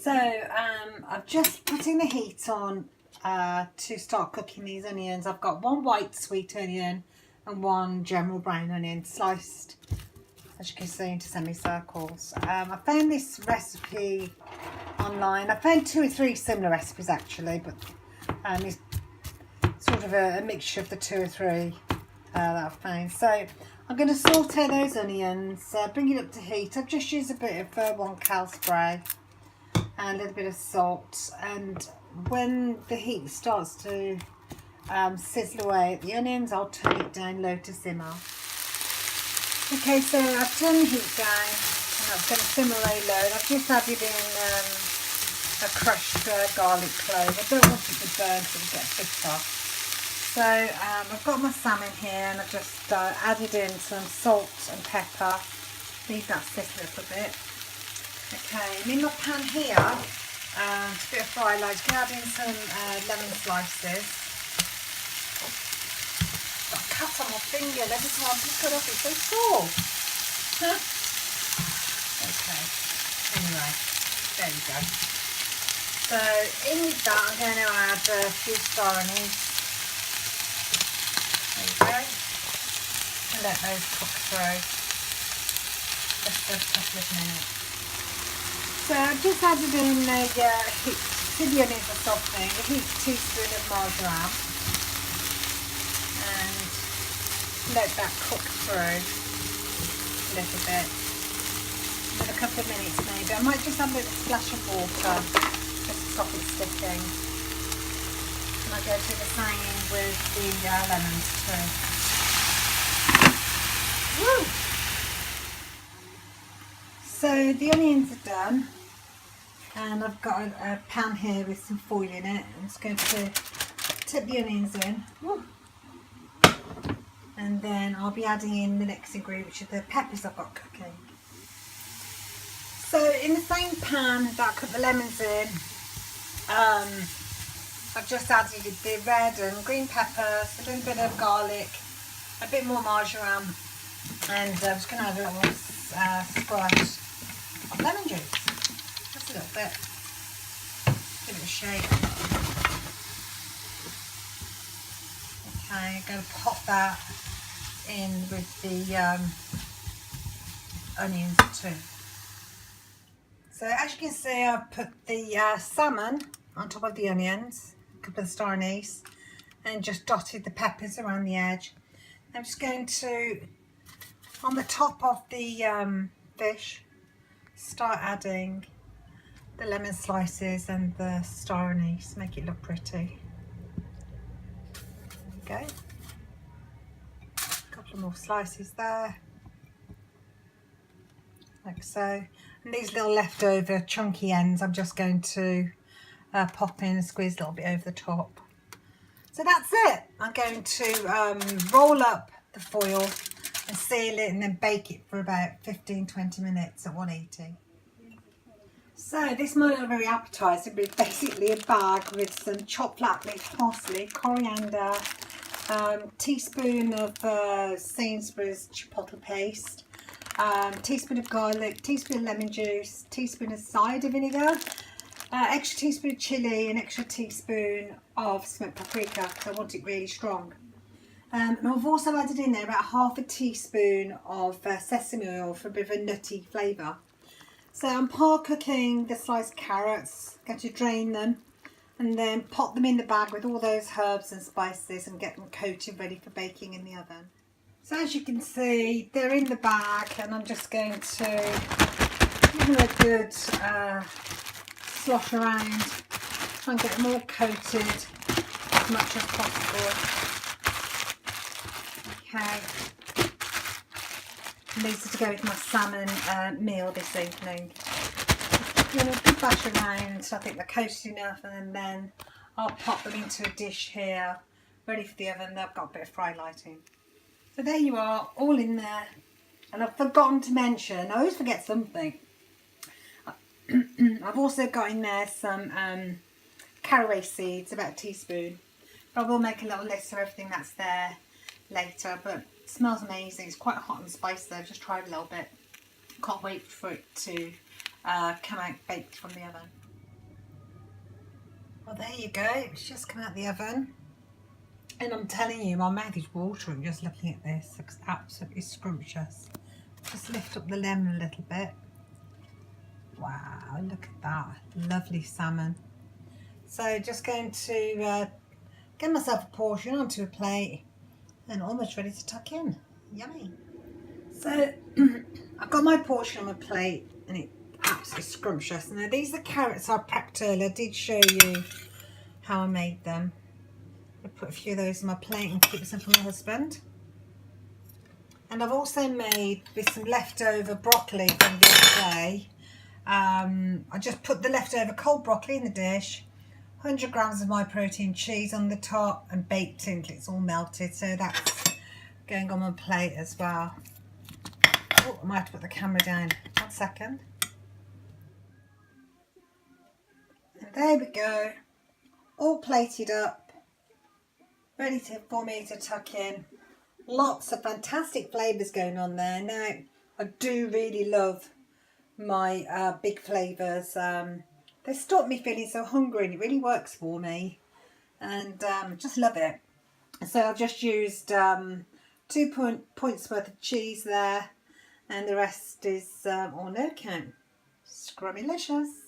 So I've just putting the heat on to start cooking these onions. I've got one white sweet onion and one general brown onion sliced, as you can see, into semicircles. I found this recipe online. I found 2 or 3 similar recipes actually, but it's sort of a mixture of the 2 or 3 that I've found. So I'm going to saute those onions, bring it up to heat. I've just used a bit of 1 cal spray and a little bit of salt, and when the heat starts to sizzle away at the onions, I'll turn it down low to simmer. Okay, so I've turned the heat down and that's going to simmer very low. I've just added in a crushed garlic clove. I don't want it to burn so it gets bitter. So I've got my salmon here and I've just added in some salt and pepper. Leave that sit a little bit. Okay, and in my pan here, to bit of fry light, you can add in some lemon slices. Got a cut on my finger, every time I pick it up it's so sore. Okay, anyway, there you go. So in with that I'm going to add a few star anise. There you go. And let those cook through just for a couple of minutes. So I've just added in a to the onions are softening, a heaped teaspoon of marjoram, and let that cook through a little bit. With a couple of minutes maybe. I might just add a little splash of water just to stop it sticking. And I go do the same with the lemons too. Woo! So the onions are done, and I've got a pan here with some foil in it. I'm just going to tip the onions in. Woo! And then I'll be adding in the next ingredient, which are the peppers I've got cooking. So in the same pan that I cooked the lemons in, I've just added the red and green peppers, a little bit of garlic, a bit more marjoram, and I'm just going to add a little splash of lemon juice. Just a little bit. Give it a shake. Okay, I'm going to pop that in with the onions too. So as you can see, I've put the salmon on top of the onions, a couple of star anise, and just dotted the peppers around the edge. I'm just going to, on the top of the fish, start adding the lemon slices and the star anise, make it look pretty. There we go. A couple of more slices there, like so. And these little leftover chunky ends I'm just going to pop in and squeeze a little bit over the top. So that's it. I'm going to roll up the foil and seal it and then bake it for about 15-20 minutes at 180. So this might look very appetising, but it's basically a bag with some chopped flat leaf parsley, coriander, teaspoon of Sainsbury's chipotle paste, teaspoon of garlic, teaspoon of lemon juice, teaspoon of cider vinegar, extra teaspoon of chilli, and extra teaspoon of smoked paprika because I want it really strong. And I've also added in there about half a teaspoon of sesame oil for a bit of a nutty flavour. So I'm par cooking the sliced carrots, going to drain them and then pop them in the bag with all those herbs and spices and get them coated ready for baking in the oven. So as you can see, they're in the bag and I'm just going to give them a good slosh around, try and get them all coated as much as possible. Okay, and these are to go with my salmon meal this evening. Give them a good bash around so I think they're coated enough, and then I'll pop them into a dish here, ready for the oven. They've got a bit of fry lighting. So there you are, all in there. And I've forgotten to mention, I always forget something. I've also got in there some caraway seeds, about a teaspoon. But I will make a little list of everything that's there later, but it smells amazing. It's quite hot and spicy. I've just tried a little bit. Can't wait for it to come out baked from the oven. Well, there you go. It's just come out the oven. And I'm telling you, my mouth is watering just looking at this. It looks absolutely scrumptious. Just lift up the lemon a little bit. Wow, look at that. Lovely salmon. So just going to get myself a portion onto a plate and almost ready to tuck in. Yummy. So I've got my portion on my plate and it's absolutely scrumptious. Now these are the carrots I prepped earlier. I did show you how I made them. I put a few of those on my plate and keep some for my husband. And I've also made with some leftover broccoli from the other day. I just put the leftover cold broccoli in the dish, 100 grams of my protein cheese on the top and baked in until it's all melted. So that's going on my plate as well. Oh, I might have to put the camera down. 1 second. And there we go. All plated up. Ready for me to tuck in. Lots of fantastic flavours going on there. Now, I do really love my big flavours. They stop me feeling so hungry and it really works for me. And just love it. So I've just used 2 points worth of cheese there. And the rest is all no count. Scrummylicious.